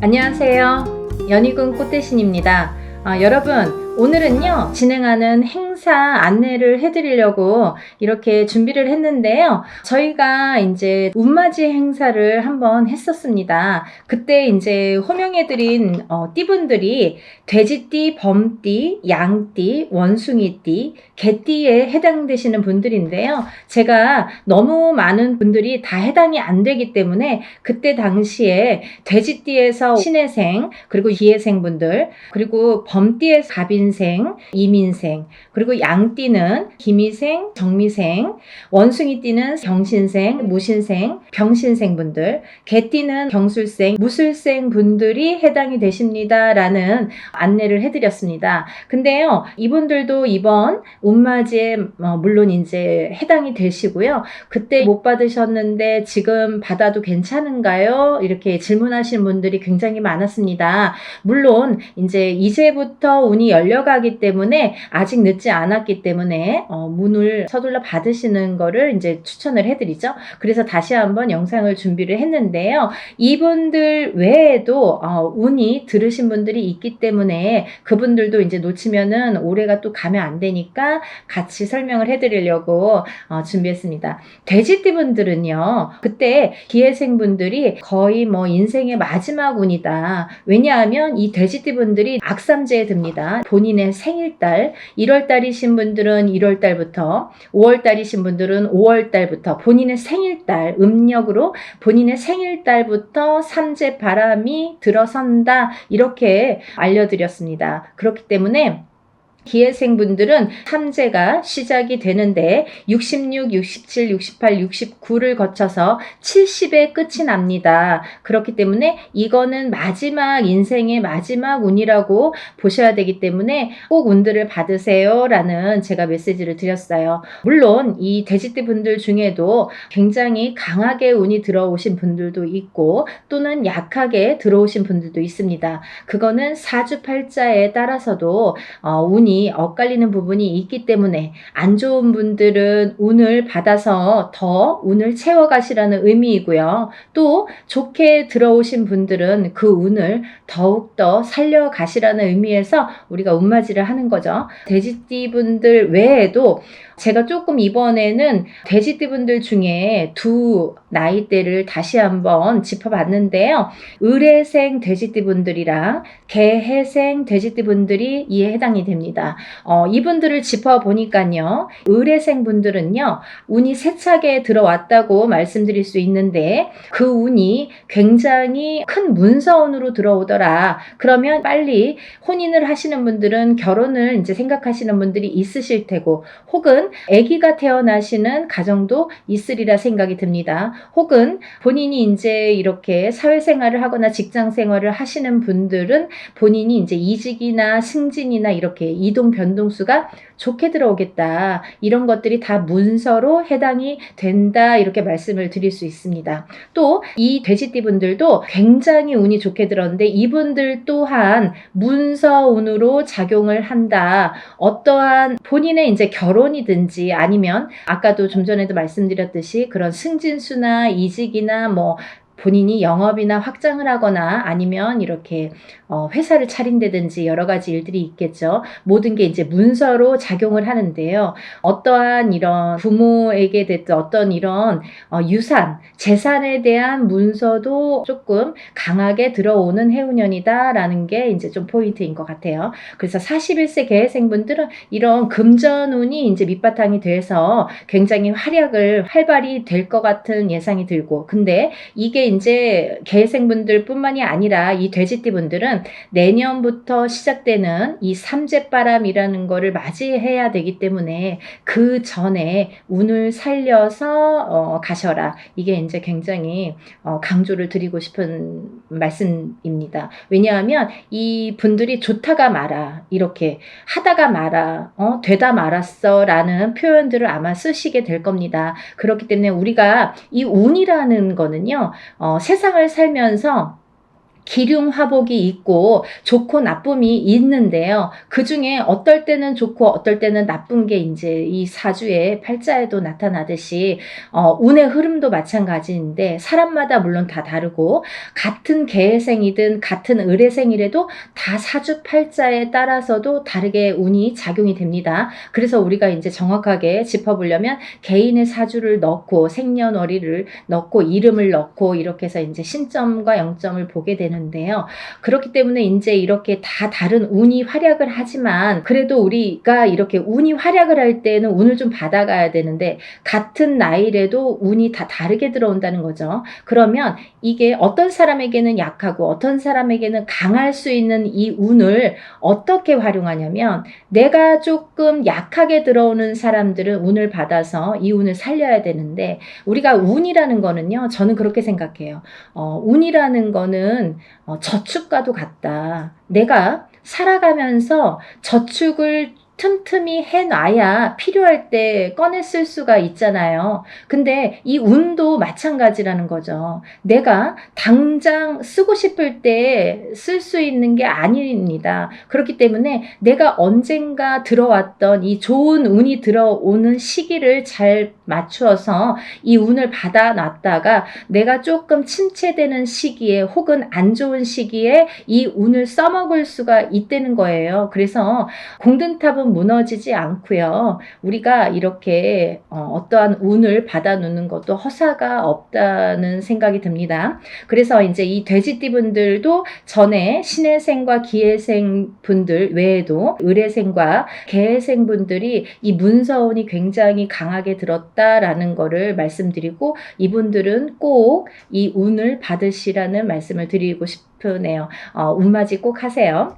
안녕하세요. 연희군 꽃대신입니다. 여러분, 오늘은요, 진행하는 행사 안내를 해드리려고 이렇게 준비를 했는데요. 저희가 이제 운맞이 행사를 한번 했었습니다. 그때 이제 호명해드린 띠분들이 돼지띠, 범띠, 양띠, 원숭이띠, 개띠에 해당되시는 분들인데요. 제가 너무 많은 분들이 다 해당이 안 되기 때문에 그때 당시에 돼지띠에서 신해생, 그리고 기해생 분들, 그리고 범띠에서 갑인생, 이민생, 그리고 양띠는 기미생, 정미생, 원숭이띠는 경신생, 무신생, 병신생 분들, 개띠는 경술생, 무술생 분들이 해당이 되십니다라는 안내를 해드렸습니다. 근데요, 이분들도 이번 운맞이에 물론 이제 해당이 되시고요. 그때 못 받으셨는데 지금 받아도 괜찮은가요? 이렇게 질문하시는 분들이 굉장히 많았습니다. 물론 이제부터 운이 열려가기 때문에 아직 늦지 않았기 때문에 문을 서둘러 받으시는 거를 이제 추천을 해드리죠. 그래서 다시 한번 영상을 준비를 했는데요. 이분들 외에도 운이 들으신 분들이 있기 때문에 그분들도 이제 놓치면은 올해가 또 가면 안 되니까 같이 설명을 해드리려고 준비했습니다. 돼지띠 분들은요, 그때 기해생 분들이 거의 인생의 마지막 운이다. 왜냐하면 이 돼지띠 분들이 악삼재에 듭니다. 본인의 생일달, 1월달이신 분들은 1월달부터, 5월달이신 분들은 5월달부터 본인의 생일달, 음력으로 본인의 생일달부터 삼재 바람이 들어선다. 이렇게 알려드렸습니다. 그렇기 때문에 기해생 분들은 삼재가 시작이 되는데 66, 67, 68, 69를 거쳐서 70에 끝이 납니다. 그렇기 때문에 이거는 인생의 마지막 운이라고 보셔야 되기 때문에 꼭 운들을 받으세요 라는 제가 메시지를 드렸어요. 물론 이 돼지띠 분들 중에도 굉장히 강하게 운이 들어오신 분들도 있고 또는 약하게 들어오신 분들도 있습니다. 그거는 사주팔자에 따라서도 운이 엇갈리는 부분이 있기 때문에 안 좋은 분들은 운을 받아서 더 운을 채워가시라는 의미이고요. 또 좋게 들어오신 분들은 그 운을 더욱더 살려가시라는 의미에서 우리가 운맞이를 하는 거죠. 돼지띠 분들 외에도 제가 조금 이번에는 돼지띠 분들 중에 두 나이대를 다시 한번 짚어봤는데요. 을해생 돼지띠 분들이랑 개해생 돼지띠 분들이 이에 해당이 됩니다. 이분들을 짚어보니까요. 을해생 분들은요. 운이 세차게 들어왔다고 말씀드릴 수 있는데 그 운이 굉장히 큰 문서운으로 들어오더라. 그러면 빨리 혼인을 하시는 분들은 결혼을 이제 생각하시는 분들이 있으실 테고 혹은 아기가 태어나시는 가정도 있으리라 생각이 듭니다. 혹은 본인이 이제 이렇게 사회생활을 하거나 직장생활을 하시는 분들은 본인이 이제 이직이나 승진이나 이렇게 이동 변동수가 좋게 들어오겠다. 이런 것들이 다 문서로 해당이 된다. 이렇게 말씀을 드릴 수 있습니다. 또 이 돼지띠 분들도 굉장히 운이 좋게 들었는데 이분들 또한 문서운으로 작용을 한다. 어떠한 본인의 이제 결혼이든지 아니면 아까도 좀 전에도 말씀드렸듯이 그런 승진수나 이직이나 본인이 영업이나 확장을 하거나 아니면 이렇게 회사를 차린다든지 여러 가지 일들이 있겠죠. 모든 게 이제 문서로 작용을 하는데요. 어떠한 이런 부모에게 됐든 어떤 이런 유산, 재산에 대한 문서도 조금 강하게 들어오는 해운년이다라는 게 이제 좀 포인트인 것 같아요. 그래서 41세 개해생분들은 이런 금전운이 이제 밑바탕이 돼서 굉장히 활발히 될 것 같은 예상이 들고 근데 이게 이제 개해생분들 뿐만이 아니라 이 돼지띠 분들은 내년부터 시작되는 이 삼재바람이라는 거를 맞이해야 되기 때문에 그 전에 운을 살려서 가셔라. 이게 이제 굉장히 강조를 드리고 싶은 말씀입니다. 왜냐하면 이 분들이 좋다가 말아, 이렇게 하다가 말아, 되다 말았어 라는 표현들을 아마 쓰시게 될 겁니다. 그렇기 때문에 우리가 이 운이라는 거는요, 세상을 살면서 기륭화복이 있고 좋고 나쁨이 있는데요. 그 중에 어떨 때는 좋고 어떨 때는 나쁜 게 이제 이 사주의 팔자에도 나타나듯이 운의 흐름도 마찬가지인데 사람마다 물론 다 다르고 같은 계생이든 같은 을해생이라도 다 사주 팔자에 따라서도 다르게 운이 작용이 됩니다. 그래서 우리가 이제 정확하게 짚어보려면 개인의 사주를 넣고 생년월일을 넣고 이름을 넣고 이렇게 해서 이제 신점과 영점을 보게 되는데요. 그렇기 때문에 이제 이렇게 다 다른 운이 활약을 하지만 그래도 우리가 이렇게 운이 활약을 할 때는 운을 좀 받아가야 되는데 같은 나이라도 운이 다 다르게 들어온다는 거죠. 그러면 이게 어떤 사람에게는 약하고 어떤 사람에게는 강할 수 있는 이 운을 어떻게 활용하냐면 내가 조금 약하게 들어오는 사람들은 운을 받아서 이 운을 살려야 되는데 우리가 운이라는 거는요. 저는 그렇게 생각해요. 운이라는 거는 저축과도 같다. 내가 살아가면서 저축을 틈틈이 해놔야 필요할 때 꺼내 쓸 수가 있잖아요. 근데 이 운도 마찬가지라는 거죠. 내가 당장 쓰고 싶을 때 쓸 수 있는 게 아닙니다. 그렇기 때문에 내가 언젠가 들어왔던 이 좋은 운이 들어오는 시기를 잘 맞추어서 이 운을 받아놨다가 내가 조금 침체되는 시기에 혹은 안 좋은 시기에 이 운을 써먹을 수가 있다는 거예요. 그래서 공든탑은 무너지지 않고요. 우리가 이렇게 어떠한 운을 받아놓는 것도 허사가 없다는 생각이 듭니다. 그래서 이제 이 돼지띠분들도 전에 신해생과 기해생 분들 외에도 을해생과 개해생 분들이 이 문서운이 굉장히 강하게 들었다라는 거를 말씀드리고 이분들은 꼭 이 운을 받으시라는 말씀을 드리고 싶으네요. 운맞이 꼭 하세요.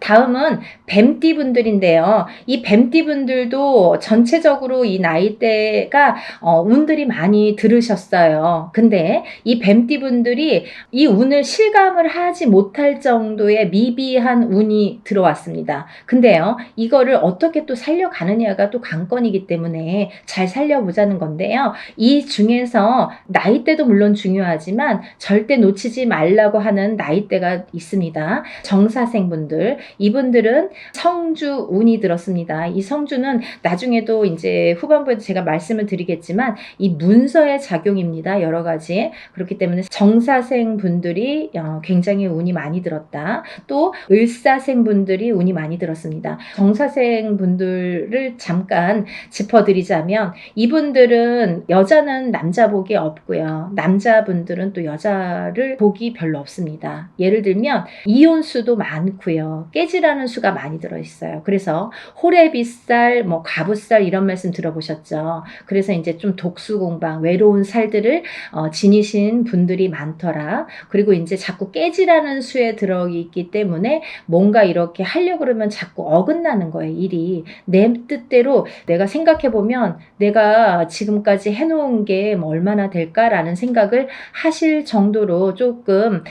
다음은 뱀띠 분들인데요. 이 뱀띠 분들도 전체적으로 이 나이대가 운들이 많이 들으셨어요. 근데 이 뱀띠 분들이 이 운을 실감을 하지 못할 정도의 미비한 운이 들어왔습니다. 근데요, 이거를 어떻게 또 살려가느냐가 또 관건이기 때문에 잘 살려보자는 건데요. 이 중에서 나이대도 물론 중요하지만 절대 놓치지 말라고 하는 나이대가 있습니다. 정사생 분들, 이분들은 성주 운이 들었습니다. 이 성주는 나중에도 이제 후반부에도 제가 말씀을 드리겠지만 이 문서의 작용입니다. 여러 가지. 그렇기 때문에 정사생 분들이 굉장히 운이 많이 들었다. 또 을사생 분들이 운이 많이 들었습니다. 정사생 분들을 잠깐 짚어드리자면 이분들은 여자는 남자 복이 없고요. 남자분들은 또 여자를 복이 별로 없습니다. 예를 들면 이혼수도 많고요. 깨지라는 수가 많이 들어있어요. 그래서 호래비살, 가부살 이런 말씀 들어보셨죠. 그래서 이제 좀 독수공방, 외로운 살들을 지니신 분들이 많더라. 그리고 이제 자꾸 깨지라는 수에 들어있기 때문에 뭔가 이렇게 하려고 그러면 자꾸 어긋나는 거예요. 일이. 내 뜻대로 내가 생각해보면 내가 지금까지 해놓은 게 얼마나 될까라는 생각을 하실 정도로 조금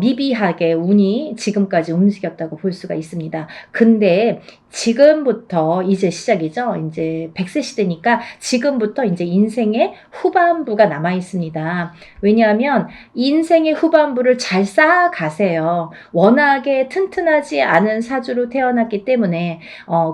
미비하게 운이 지금까지 움직였다고 볼 수가 있습니다. 근데 지금부터 이제 시작이죠. 이제 100세 시대니까 지금부터 이제 인생의 후반부가 남아 있습니다. 왜냐하면 인생의 후반부를 잘 쌓아가세요. 워낙에 튼튼하지 않은 사주로 태어났기 때문에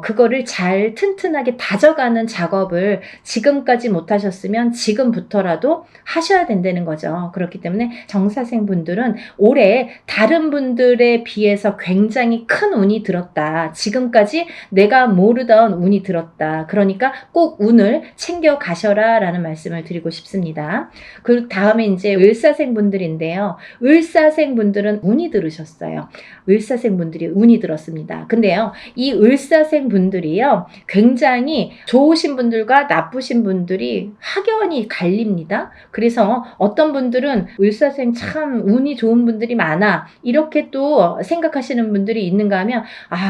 그거를 잘 튼튼하게 다져가는 작업을 지금까지 못하셨으면 지금부터라도 하셔야 된다는 거죠. 그렇기 때문에 정사생 분들은 올해 다른 분들에 비해서 굉장히 큰 운이 들었다. 지금까지 내가 모르던 운이 들었다. 그러니까 꼭 운을 챙겨 가셔라 라는 말씀을 드리고 싶습니다. 그 다음에 이제 을사생 분들인데요. 을사생 분들은 운이 들으셨어요. 을사생 분들이 운이 들었습니다. 근데요, 이 을사생 분들이요, 굉장히 좋으신 분들과 나쁘신 분들이 확연히 갈립니다. 그래서 어떤 분들은 을사생 참 운이 좋은 분들이 많아. 이렇게 또 생각하시는 분들이 있는가 하면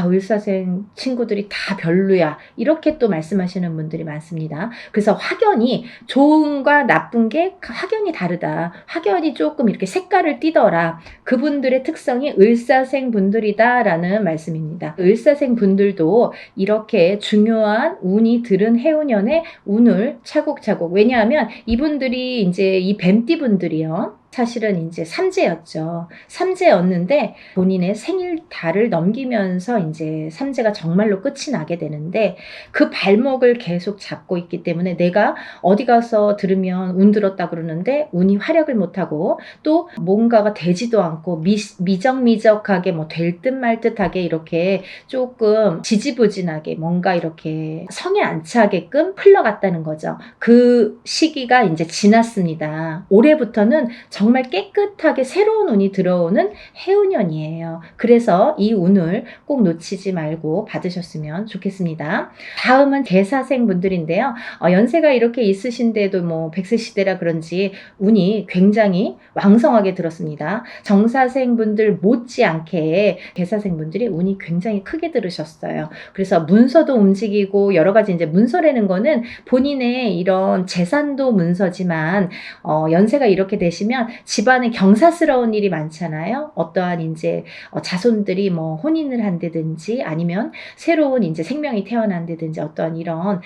을사생 친구들이 다 별로야. 이렇게 또 말씀하시는 분들이 많습니다. 그래서 확연히 좋은과 나쁜 게 확연히 다르다. 확연히 조금 이렇게 색깔을 띠더라. 그분들의 특성이 을사생 분들이다라는 말씀입니다. 을사생 분들도 이렇게 중요한 운이 들은 해운년에 운을 차곡차곡, 왜냐하면 이분들이 이제 이 뱀띠 분들이요. 사실은 이제 삼재였죠. 삼재였는데 본인의 생일 달을 넘기면서 이제 삼재가 정말로 끝이 나게 되는데 그 발목을 계속 잡고 있기 때문에 내가 어디 가서 들으면 운 들었다 그러는데 운이 활약을 못하고 또 뭔가가 되지도 않고 미적미적하게 뭐 될 듯 말 듯하게 이렇게 조금 지지부진하게 뭔가 이렇게 성에 안 차게끔 흘러갔다는 거죠. 그 시기가 이제 지났습니다. 올해부터는 정말 깨끗하게 새로운 운이 들어오는 해운년이에요. 그래서 이 운을 꼭 놓치지 말고 받으셨으면 좋겠습니다. 다음은 개사생 분들인데요. 연세가 이렇게 있으신데도 뭐 100세 시대라 그런지 운이 굉장히 왕성하게 들었습니다. 정사생 분들 못지않게 개사생 분들이 운이 굉장히 크게 들으셨어요. 그래서 문서도 움직이고 여러 가지 이제 문서라는 거는 본인의 이런 재산도 문서지만 연세가 이렇게 되시면 집안에 경사스러운 일이 많잖아요. 어떠한 이제 자손들이 뭐 혼인을 한다든지 아니면 새로운 이제 생명이 태어난다든지 어떠한 이런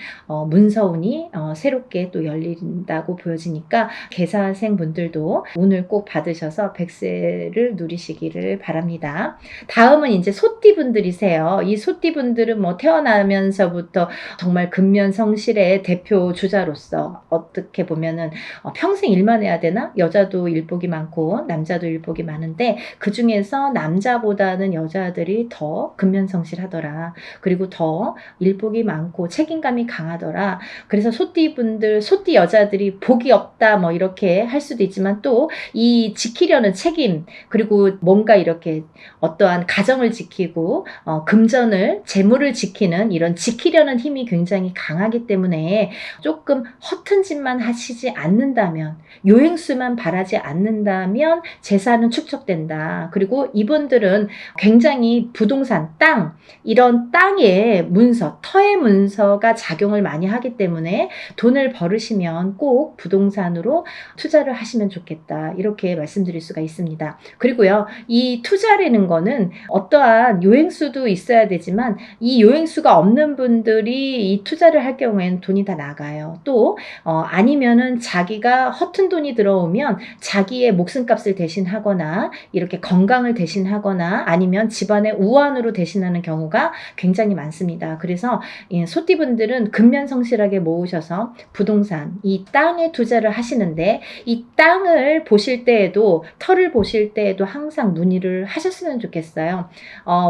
문서운이 새롭게 또 열린다고 보여지니까 개사생 분들도 운을 꼭 받으셔서 100세를 누리시기를 바랍니다. 다음은 이제 소띠 분들이세요. 이 소띠 분들은 뭐 태어나면서부터 정말 근면성실의 대표 주자로서 어떻게 보면은 평생 일만 해야 되나? 여자도 일복이 많고 남자도 일복이 많은데 그 중에서 남자보다는 여자들이 더 근면성실하더라. 그리고 더 일복이 많고 책임감이 강하더라. 그래서 소띠분들, 소띠 여자들이 복이 없다 뭐 이렇게 할 수도 있지만 또 이 지키려는 책임 그리고 뭔가 이렇게 어떠한 가정을 지키고 금전을 재물을 지키는 이런 지키려는 힘이 굉장히 강하기 때문에 조금 허튼 짓만 하시지 않는다면 요행수만 바라지 않는다면 재산은 축적된다. 그리고 이분들은 굉장히 부동산, 땅 이런 땅의 문서, 터의 문서가 작용을 많이 하기 때문에 돈을 벌으시면 꼭 부동산으로 투자를 하시면 좋겠다. 이렇게 말씀드릴 수가 있습니다. 그리고요, 이 투자라는 거는 어떠한 요행수도 있어야 되지만 이 요행수가 없는 분들이 이 투자를 할 경우에는 돈이 다 나가요. 또 아니면은 자기가 허튼 돈이 들어오면 자기의 목숨값을 대신하거나 이렇게 건강을 대신하거나 아니면 집안의 우환으로 대신하는 경우가 굉장히 많습니다. 그래서 소띠분들은 근면성실하게 모으셔서 부동산, 이 땅에 투자를 하시는데 이 땅을 보실 때에도 터를 보실 때에도 항상 문의를 하셨으면 좋겠어요.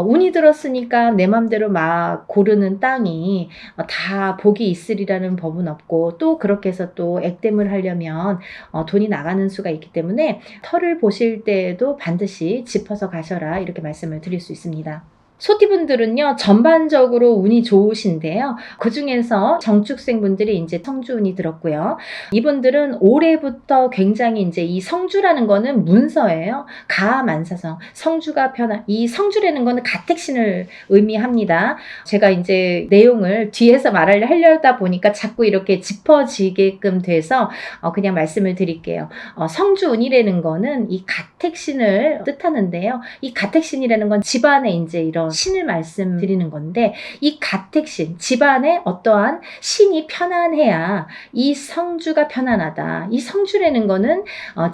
운이 들었으니까 내 맘대로 막 고르는 땅이 다 복이 있으리라는 법은 없고 또 그렇게 해서 또 액땜을 하려면 돈이 나가는 수가 있기 때문에 터를 보실 때에도 반드시 짚어서 가셔라 이렇게 말씀을 드릴 수 있습니다. 소띠분들은요, 전반적으로 운이 좋으신데요. 그 중에서 정축생 분들이 이제 성주운이 들었고요. 이분들은 올해부터 굉장히 이제 이 성주라는 거는 문서예요. 가만사성. 성주가 이 성주라는 거는 가택신을 의미합니다. 제가 이제 내용을 뒤에서 말을 하려다 보니까 자꾸 이렇게 짚어지게끔 돼서 그냥 말씀을 드릴게요. 성주운이라는 거는 이 가택신을 뜻하는데요. 이 가택신이라는 건 집안에 이제 이런 신을 말씀드리는 건데 이 가택신, 집안에 어떠한 신이 편안해야 이 성주가 편안하다. 이 성주라는 거는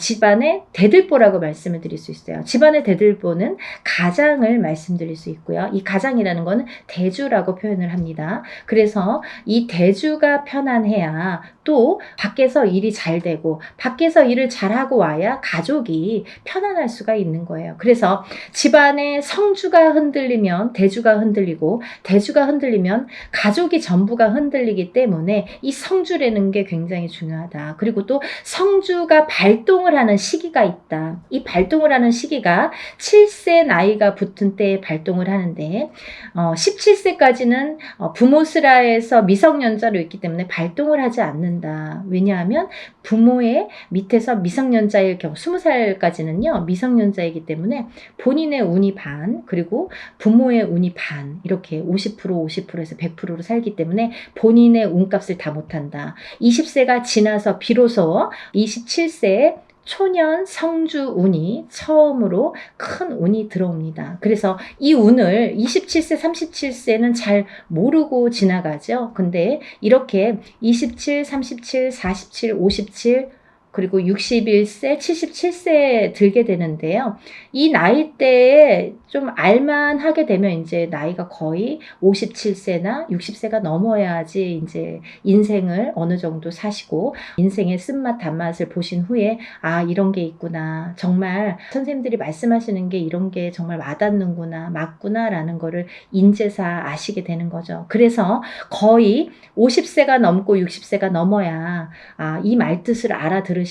집안의 대들보라고 말씀을 드릴 수 있어요. 집안의 대들보는 가장을 말씀드릴 수 있고요. 이 가장이라는 거는 대주라고 표현을 합니다. 그래서 이 대주가 편안해야 또 밖에서 일이 잘 되고 밖에서 일을 잘하고 와야 가족이 편안할 수가 있는 거예요. 그래서 집안의 성주가 흔들리면 대주가 흔들리고 대주가 흔들리면 가족이 전부가 흔들리기 때문에 이 성주라는 게 굉장히 중요하다. 그리고 또 성주가 발동을 하는 시기가 있다. 이 발동을 하는 시기가 7세 나이가 붙은 때에 발동을 하는데 17세까지는 부모스라에서 미성년자로 있기 때문에 발동을 하지 않는다. 왜냐하면 부모의 밑에서 미성년자일 경우 20살까지는요 미성년자이기 때문에 본인의 운이 반 그리고 부모의 운이 반 이렇게 50% 50%에서 100%로 살기 때문에 본인의 운값을 다 못한다. 20세가 지나서 비로소 27세에 초년 성주 운이 처음으로 큰 운이 들어옵니다. 그래서 이 운을 27세, 37세는 잘 모르고 지나가죠. 근데 이렇게 27, 37, 47, 57 그리고 61세, 77세에 들게 되는데요. 이 나이대에 좀 알만하게 되면 이제 나이가 거의 57세나 60세가 넘어야지 이제 인생을 어느 정도 사시고 인생의 쓴맛 단맛을 보신 후에 아, 이런 게 있구나. 정말 선생님들이 말씀하시는 게 이런 게 정말 와닿는구나. 맞구나라는 거를 인제사 아시게 되는 거죠. 그래서 거의 50세가 넘고 60세가 넘어야 이 말뜻을 알아들으시고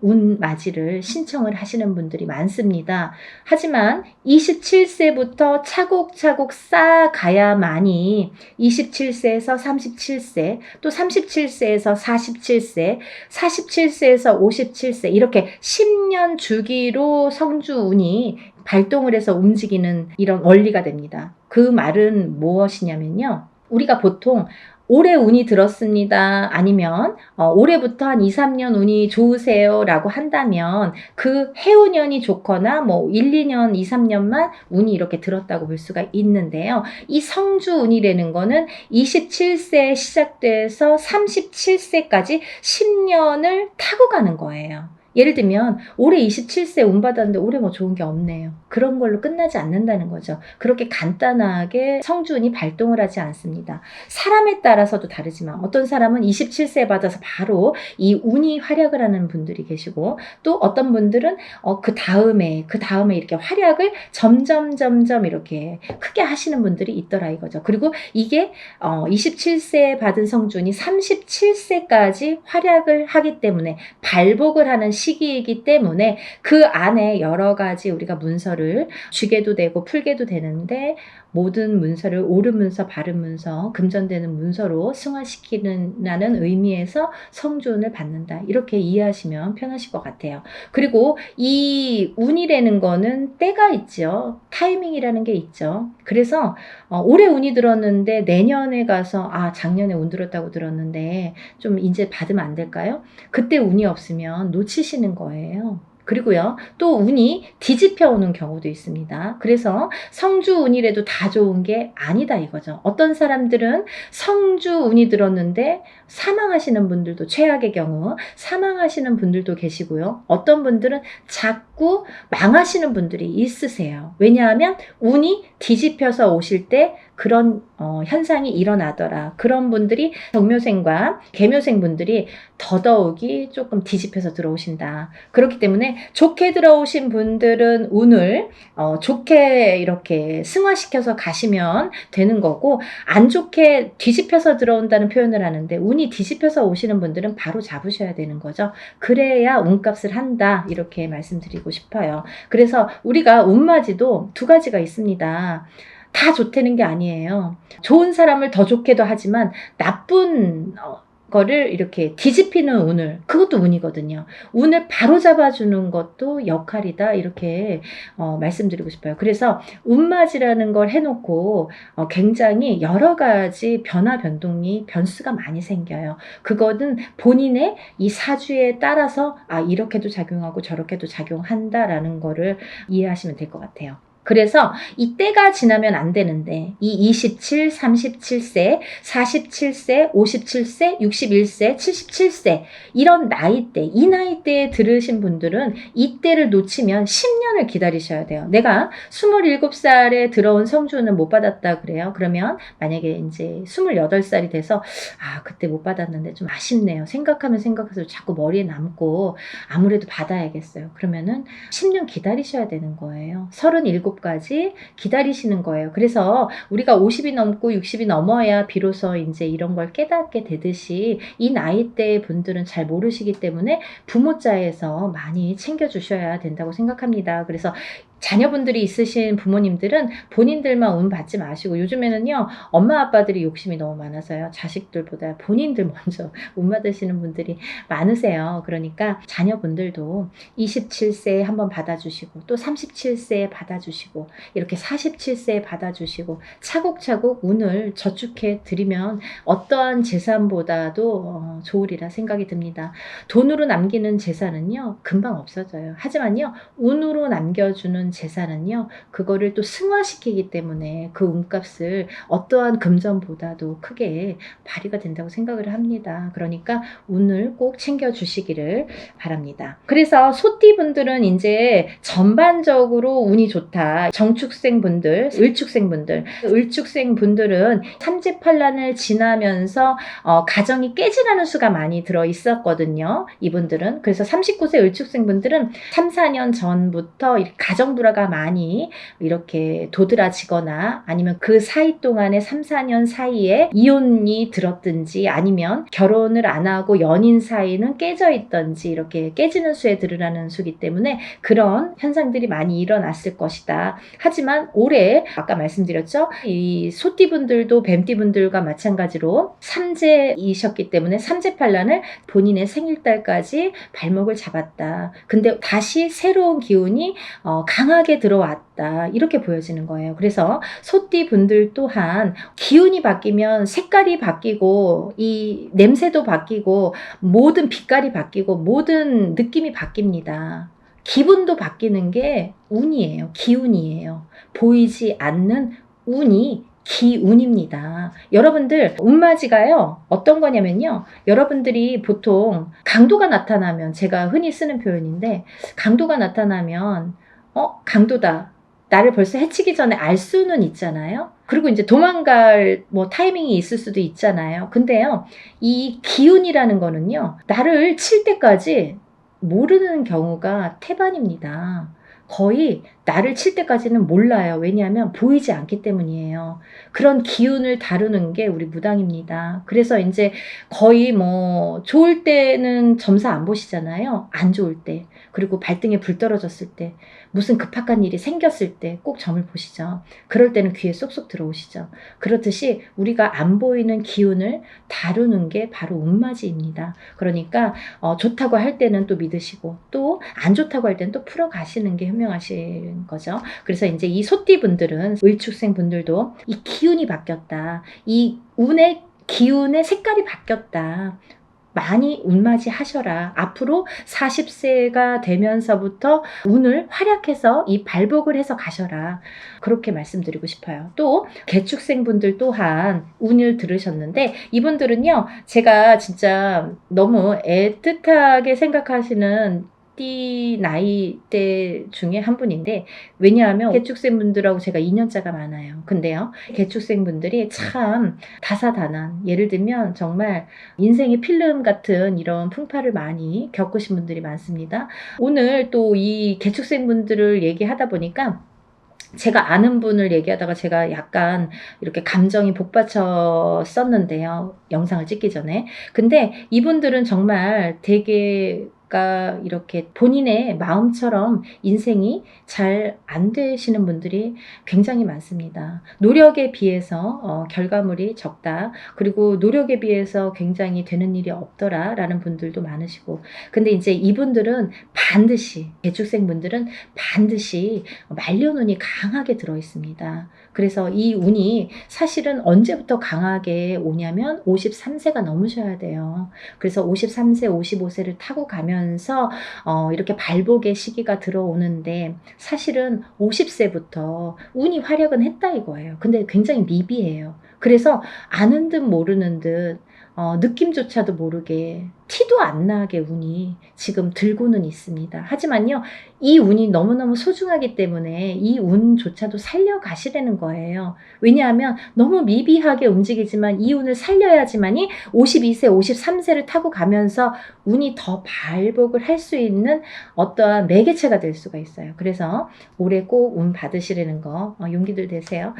운맞이를 신청을 하시는 분들이 많습니다. 하지만 27세부터 차곡차곡 쌓아가야만이 27세에서 37세, 또 37세에서 47세, 47세에서 57세 이렇게 10년 주기로 성주운이 발동을 해서 움직이는 이런 원리가 됩니다. 그 말은 무엇이냐면요. 우리가 보통 올해 운이 들었습니다. 아니면 올해부터 한 2, 3년 운이 좋으세요 라고 한다면 그 해운년이 좋거나 뭐 1, 2년, 2, 3년만 운이 이렇게 들었다고 볼 수가 있는데요. 이 성주운이라는 거는 27세에 시작돼서 37세까지 10년을 타고 가는 거예요. 예를 들면 올해 27세 운 받았는데 올해 뭐 좋은 게 없네요. 그런 걸로 끝나지 않는다는 거죠. 그렇게 간단하게 성주운이 발동을 하지 않습니다. 사람에 따라서도 다르지만 어떤 사람은 27세 받아서 바로 이 운이 활약을 하는 분들이 계시고 또 어떤 분들은 그 다음에 이렇게 활약을 점점 이렇게 크게 하시는 분들이 있더라 이거죠. 그리고 이게 27세 받은 성주운이 37세까지 활약을 하기 때문에 발복을 하는 시기이기 때문에 그 안에 여러 가지 우리가 문서를 쥐게도 되고 풀게도 되는데 모든 문서를 옳은 문서, 바른 문서, 금전되는 문서로 승화시키는 의미에서 성주운을 받는다. 이렇게 이해하시면 편하실 것 같아요. 그리고 이 운이라는 거는 때가 있죠. 타이밍이라는 게 있죠. 그래서 올해 운이 들었는데 내년에 가서 작년에 운 들었다고 들었는데 좀 이제 받으면 안 될까요? 그때 운이 없으면 놓치시는 거예요. 그리고요, 또 운이 뒤집혀 오는 경우도 있습니다. 그래서 성주운이라도 다 좋은 게 아니다 이거죠. 어떤 사람들은 성주운이 들었는데 사망하시는 분들도 최악의 경우 사망하시는 분들도 계시고요. 어떤 분들은 자꾸 망하시는 분들이 있으세요. 왜냐하면 운이 뒤집혀서 오실 때 그런 현상이 일어나더라. 그런 분들이 정묘생과 계묘생 분들이 더더욱이 조금 뒤집혀서 들어오신다. 그렇기 때문에 좋게 들어오신 분들은 운을 좋게 이렇게 승화시켜서 가시면 되는 거고 안 좋게 뒤집혀서 들어온다는 표현을 하는데 운이 뒤집혀서 오시는 분들은 바로 잡으셔야 되는 거죠. 그래야 운값을 한다. 이렇게 말씀드리고 싶어요. 그래서 우리가 운맞이도 두 가지가 있습니다. 다 좋다는 게 아니에요. 좋은 사람을 더 좋게도 하지만 나쁜 거를 이렇게 뒤집히는 운을, 그것도 운이거든요. 운을 바로 잡아주는 것도 역할이다. 이렇게 말씀드리고 싶어요. 그래서 운맞이라는 걸 해놓고 굉장히 여러 가지 변화 변동이 변수가 많이 생겨요. 그거는 본인의 이 사주에 따라서 이렇게도 작용하고 저렇게도 작용한다라는 거를 이해하시면 될 것 같아요. 그래서 이 때가 지나면 안 되는데 이 27, 37세, 47세, 57세, 61세, 77세 이런 나이대, 이 나이대에 들으신 분들은 이 때를 놓치면 10년을 기다리셔야 돼요. 내가 27살에 들어온 성주운을 못 받았다 그래요. 그러면 만약에 이제 28살이 돼서 그때 못 받았는데 좀 아쉽네요. 생각하면 생각해서 자꾸 머리에 남고 아무래도 받아야겠어요. 그러면은 10년 기다리셔야 되는 거예요. 37까지 기다리시는 거예요. 그래서 우리가 50이 넘고 60이 넘어야 비로소 이제 이런 걸 깨닫게 되듯이 이 나이대 분들은 잘 모르시기 때문에 부모자에서 많이 챙겨주셔야 된다고 생각합니다. 그래서 자녀분들이 있으신 부모님들은 본인들만 운 받지 마시고 요즘에는요 엄마 아빠들이 욕심이 너무 많아서요 자식들보다 본인들 먼저 운 받으시는 분들이 많으세요. 그러니까 자녀분들도 27세에 한번 받아주시고 또 37세에 받아주시고 받아주시고 이렇게 47세에 받아주시고 차곡차곡 운을 저축해 드리면 어떠한 재산보다도 좋으리라 생각이 듭니다. 돈으로 남기는 재산은요 금방 없어져요. 하지만요 운으로 남겨주는 재산은요 그거를 또 승화시키기 때문에 그 운값을 어떠한 금전보다도 크게 발휘가 된다고 생각을 합니다. 그러니까 운을 꼭 챙겨주시기를 바랍니다. 그래서 소띠분들은 이제 전반적으로 운이 좋다. 정축생분들, 을축생분들은 삼재팔란을 지나면서 가정이 깨지라는 수가 많이 들어 있었거든요. 이분들은. 그래서 39세 을축생분들은 3, 4년 전부터 가정 불화가 많이 이렇게 도드라지거나 아니면 그 사이 동안에 3, 4년 사이에 이혼이 들었든지 아니면 결혼을 안 하고 연인 사이는 깨져 있던지 이렇게 깨지는 수에 들으라는 수기 때문에 그런 현상들이 많이 일어났을 것이다. 하지만 올해 아까 말씀드렸죠. 이 소띠분들도 뱀띠분들과 마찬가지로 삼재이셨기 때문에 삼재팔란을 본인의 생일달까지 발목을 잡았다. 근데 다시 새로운 기운이 강하게 들어왔다. 이렇게 보여지는 거예요. 그래서 소띠분들 또한 기운이 바뀌면 색깔이 바뀌고 이 냄새도 바뀌고 모든 빛깔이 바뀌고 모든 느낌이 바뀝니다. 기분도 바뀌는 게 운이에요. 기운이에요. 보이지 않는 운이 기운입니다. 여러분들 운맞이가요 어떤 거냐면요 여러분들이 보통 강도가 나타나면 제가 흔히 쓰는 표현인데 강도가 나타나면 강도다 나를 벌써 해치기 전에 알 수는 있잖아요. 그리고 이제 도망갈 타이밍이 있을 수도 있잖아요. 근데요 이 기운이라는 거는요 나를 칠 때까지 모르는 경우가 태반입니다. 거의 나를 칠 때까지는 몰라요. 왜냐하면 보이지 않기 때문이에요. 그런 기운을 다루는 게 우리 무당입니다. 그래서 이제 거의 좋을 때는 점사 안 보시잖아요. 안 좋을 때. 그리고 발등에 불 떨어졌을 때, 무슨 급박한 일이 생겼을 때 꼭 점을 보시죠. 그럴 때는 귀에 쏙쏙 들어오시죠. 그렇듯이 우리가 안 보이는 기운을 다루는 게 바로 운맞이입니다. 그러니까 좋다고 할 때는 또 믿으시고 또 안 좋다고 할 때는 또 풀어가시는 게 현명하신 거죠. 그래서 이제 이 소띠분들은 을축생 분들도 이 기운이 바뀌었다. 이 운의 기운의 색깔이 바뀌었다. 많이 운맞이 하셔라. 앞으로 40세가 되면서부터 운을 활약해서 이 발복을 해서 가셔라. 그렇게 말씀드리고 싶어요. 또 개축생분들 또한 운을 들으셨는데 이분들은요. 제가 진짜 너무 애틋하게 생각하시는 띠 나이대 중에 한 분인데 왜냐하면 개축생분들하고 제가 2년차가 많아요. 근데요. 개축생분들이 참 다사다난 예를 들면 정말 인생의 필름 같은 이런 풍파를 많이 겪으신 분들이 많습니다. 오늘 또 이 개축생분들을 얘기하다 보니까 제가 아는 분을 얘기하다가 제가 약간 이렇게 감정이 복받쳤었는데요. 영상을 찍기 전에. 근데 이분들은 정말 되게 이렇게 본인의 마음처럼 인생이 잘 안 되시는 분들이 굉장히 많습니다. 노력에 비해서 결과물이 적다. 그리고 노력에 비해서 굉장히 되는 일이 없더라 라는 분들도 많으시고 근데 이제 이분들은 반드시 개축생분들은 반드시 말년운이 강하게 들어 있습니다. 그래서 이 운이 사실은 언제부터 강하게 오냐면 53세가 넘으셔야 돼요. 그래서 53세, 55세를 타고 가면서 이렇게 발복의 시기가 들어오는데 사실은 50세부터 운이 활약은 했다 이거예요. 근데 굉장히 미비해요. 그래서 아는 듯 모르는 듯 느낌조차도 모르게 티도 안 나게 운이 지금 들고는 있습니다. 하지만요. 이 운이 너무너무 소중하기 때문에 이 운조차도 살려가시라는 거예요. 왜냐하면 너무 미비하게 움직이지만 이 운을 살려야지만이 52세, 53세를 타고 가면서 운이 더 발복을 할 수 있는 어떠한 매개체가 될 수가 있어요. 그래서 올해 꼭 운 받으시라는 거 용기들 되세요.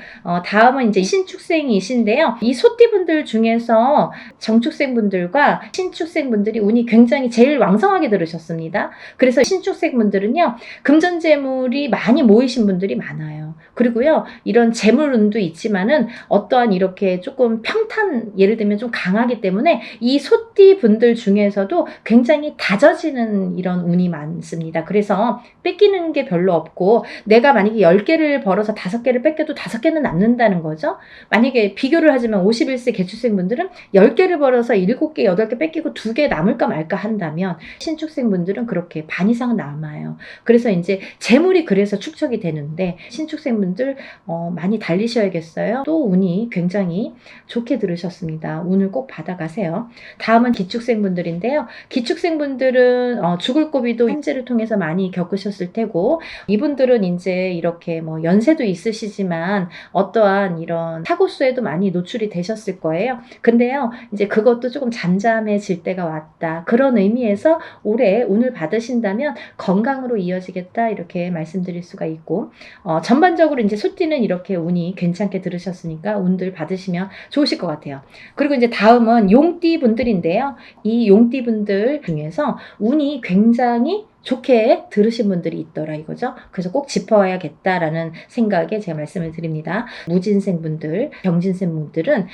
다음은 이제 신축생이신데요. 이 소띠분들 중에서 정축생분들과 신축생분들 분들이 운이 굉장히 제일 왕성하게 들으셨습니다. 그래서 신축생 분들은요, 금전재물이 많이 모이신 분들이 많아요. 그리고요, 이런 재물운도 있지만은 어떠한 이렇게 조금 평탄, 예를 들면 좀 강하기 때문에 이 소띠 분들 중에서도 굉장히 다져지는 이런 운이 많습니다. 그래서 뺏기는 게 별로 없고, 내가 만약에 10개를 벌어서 5개를 뺏겨도 5개는 남는다는 거죠. 만약에 비교를 하자면 51세 개축생 분들은 10개를 벌어서 7개, 8개 뺏기고 2개 남을까 말까 한다면, 신축생 분들은 그렇게 반 이상은 남아요. 그래서 이제 재물이 그래서 축적이 되는데, 신축생 분들 많이 달리셔야겠어요. 또 운이 굉장히 좋게 들으셨습니다. 운을 꼭 받아가세요. 다음은 기축생 분들인데요. 기축생 분들은 죽을 고비도 현재를 통해서 많이 겪으셨을 테고, 이분들은 이제 이렇게 뭐 연세도 있으시지만 어떠한 이런 사고수에도 많이 노출이 되셨을 거예요. 근데요, 이제 그것도 조금 잠잠해질 때가 왔다. 그런 의미에서 올해 운을 받으신다면 건강으로 이어지겠다, 이렇게 말씀드릴 수가 있고, 전반적으로 이제 소띠는 이렇게 운이 괜찮게 들으셨으니까 운들 받으시면 좋으실 것 같아요. 그리고 이제 다음은 용띠 분들인데요. 이 용띠 분들 중에서 운이 굉장히 좋게 들으신 분들이 있더라 이거죠. 그래서 꼭 짚어야겠다라는 생각에 제가 말씀을 드립니다. 무진생 분들, 병진생 분들은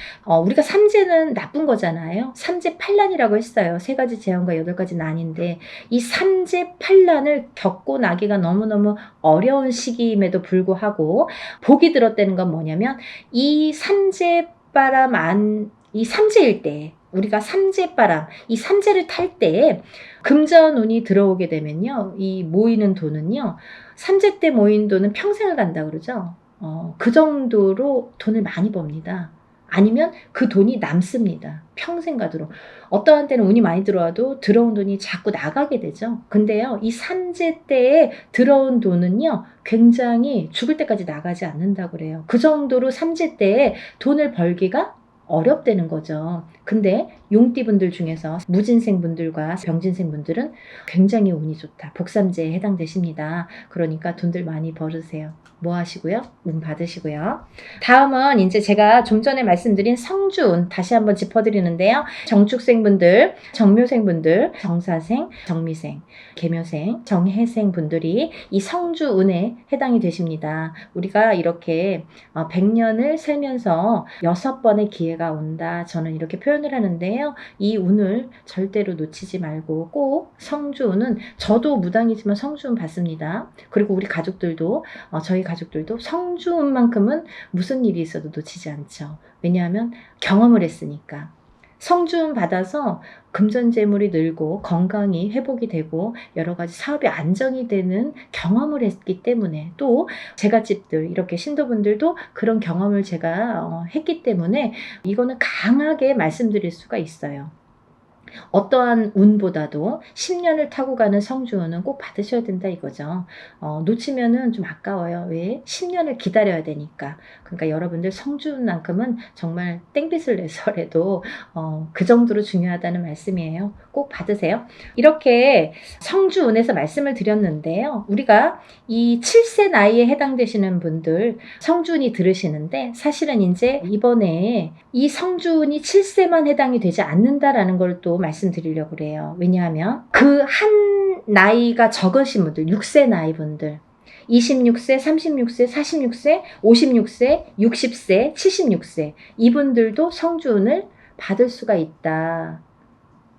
우리가 삼재는 나쁜 거잖아요. 삼재팔란이라고 했어요. 3가지 재앙과 8가지 난인데, 이 삼재팔란을 겪고 나기가 너무너무 어려운 시기임에도 불구하고 복이 들었다는 건 뭐냐면, 이 삼재바람 이 삼재일 때, 우리가 삼재바람, 이 삼재를 탈 때에 금전운이 들어오게 되면요, 이 모이는 돈은요, 삼재 때 모인 돈은 평생을 간다 그러죠. 그 정도로 돈을 많이 법니다. 아니면 그 돈이 남습니다. 평생 가도록. 어떠한 때는 운이 많이 들어와도 들어온 돈이 자꾸 나가게 되죠. 근데요, 이 삼재 때에 들어온 돈은요, 굉장히 죽을 때까지 나가지 않는다고 그래요. 그 정도로 삼재 때에 돈을 벌기가 어렵다는 거죠. 근데 용띠분들 중에서 무진생분들과 병진생분들은 굉장히 운이 좋다. 복삼재에 해당되십니다. 그러니까 돈들 많이 벌으세요. 뭐 하시고요? 운 받으시고요. 다음은 이제 제가 좀 전에 말씀드린 성주운 다시 한번 짚어드리는데요. 정축생분들, 정묘생분들, 정사생, 정미생, 계묘생, 정해생 분들이 이 성주운에 해당이 되십니다. 우리가 이렇게 100년을 살면서 6번의 기회가 온다. 저는 이렇게 표현을 하는데요. 이 운을 절대로 놓치지 말고 꼭 성주운은, 저도 무당이지만 성주운 받습니다. 그리고 우리 가족들도, 저희 가족들도 성주운만큼은 무슨 일이 있어도 놓치지 않죠. 왜냐하면 경험을 했으니까. 성주운 받아서 금전재물이 늘고 건강이 회복이 되고 여러 가지 사업이 안정이 되는 경험을 했기 때문에, 또 제갓집들, 이렇게 신도분들도 그런 경험을 제가 했기 때문에 이거는 강하게 말씀드릴 수가 있어요. 어떠한 운보다도 10년을 타고 가는 성주운은 꼭 받으셔야 된다 이거죠. 놓치면은 좀 아까워요. 왜? 10년을 기다려야 되니까. 그러니까 여러분들 성주운만큼은 정말 땡빛을 내서라도 그 정도로 중요하다는 말씀이에요. 꼭 받으세요. 이렇게 성주운에서 말씀을 드렸는데요. 우리가 이 7세 나이에 해당되시는 분들 성주운이 들으시는데, 사실은 이제 이번에 이 성주운이 7세만 해당이 되지 않는다라는 걸 또 말씀드리려고 그래요. 왜냐하면 그 한 나이가 적으신 분들, 6세 나이 분들, 26세, 36세, 46세, 56세, 60세, 76세, 이분들도 성주운을 받을 수가 있다.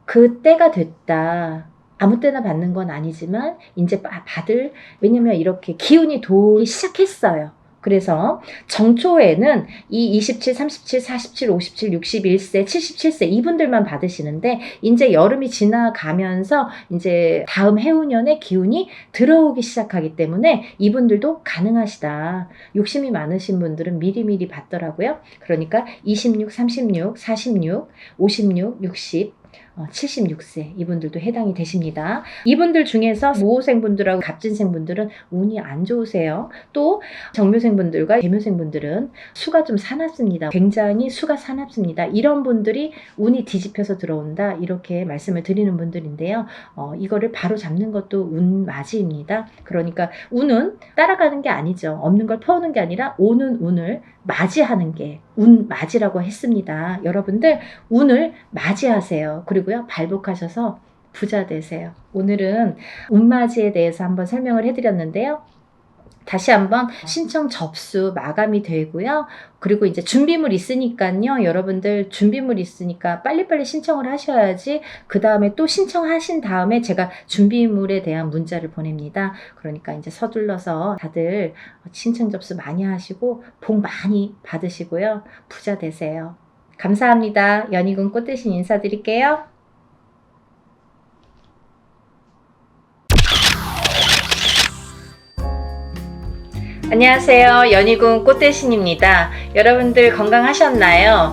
그 때가 됐다. 아무 때나 받는 건 아니지만 이제 받을, 왜냐면 이렇게 기운이 돌기 시작했어요. 그래서 정초에는 이 27, 37, 47, 57, 61세, 77세 이분들만 받으시는데, 이제 여름이 지나가면서 이제 다음 해운년에 기운이 들어오기 시작하기 때문에 이분들도 가능하시다. 욕심이 많으신 분들은 미리미리 받더라고요. 그러니까 26, 36, 46, 56, 60, 76세 이분들도 해당이 되십니다. 이분들 중에서 모호생분들하고 갑진생분들은 운이 안 좋으세요. 또 정묘생분들과 계묘생분들은 수가 좀 사납습니다. 굉장히 수가 사납습니다. 이런 분들이 운이 뒤집혀서 들어온다, 이렇게 말씀을 드리는 분들인데요. 이거를 바로 잡는 것도 운맞이입니다. 그러니까 운은 따라가는 게 아니죠. 없는 걸 퍼오는 게 아니라 오는 운을 맞이하는 게 운맞이라고 했습니다. 여러분들 운을 맞이하세요. 그리고 그리고요, 발복하셔서 부자 되세요. 오늘은 운맞이에 대해서 한번 설명을 해드렸는데요. 다시 한번 신청 접수 마감이 되고요. 그리고 이제 준비물 있으니까요. 여러분들 준비물 있으니까 빨리빨리 신청을 하셔야지 그 다음에 또 신청하신 다음에 제가 준비물에 대한 문자를 보냅니다. 그러니까 이제 서둘러서 다들 신청 접수 많이 하시고 복 많이 받으시고요. 부자 되세요. 감사합니다. 연희군 꽃대신 인사드릴게요. 안녕하세요. 연희군 꽃대신입니다. 여러분들 건강하셨나요?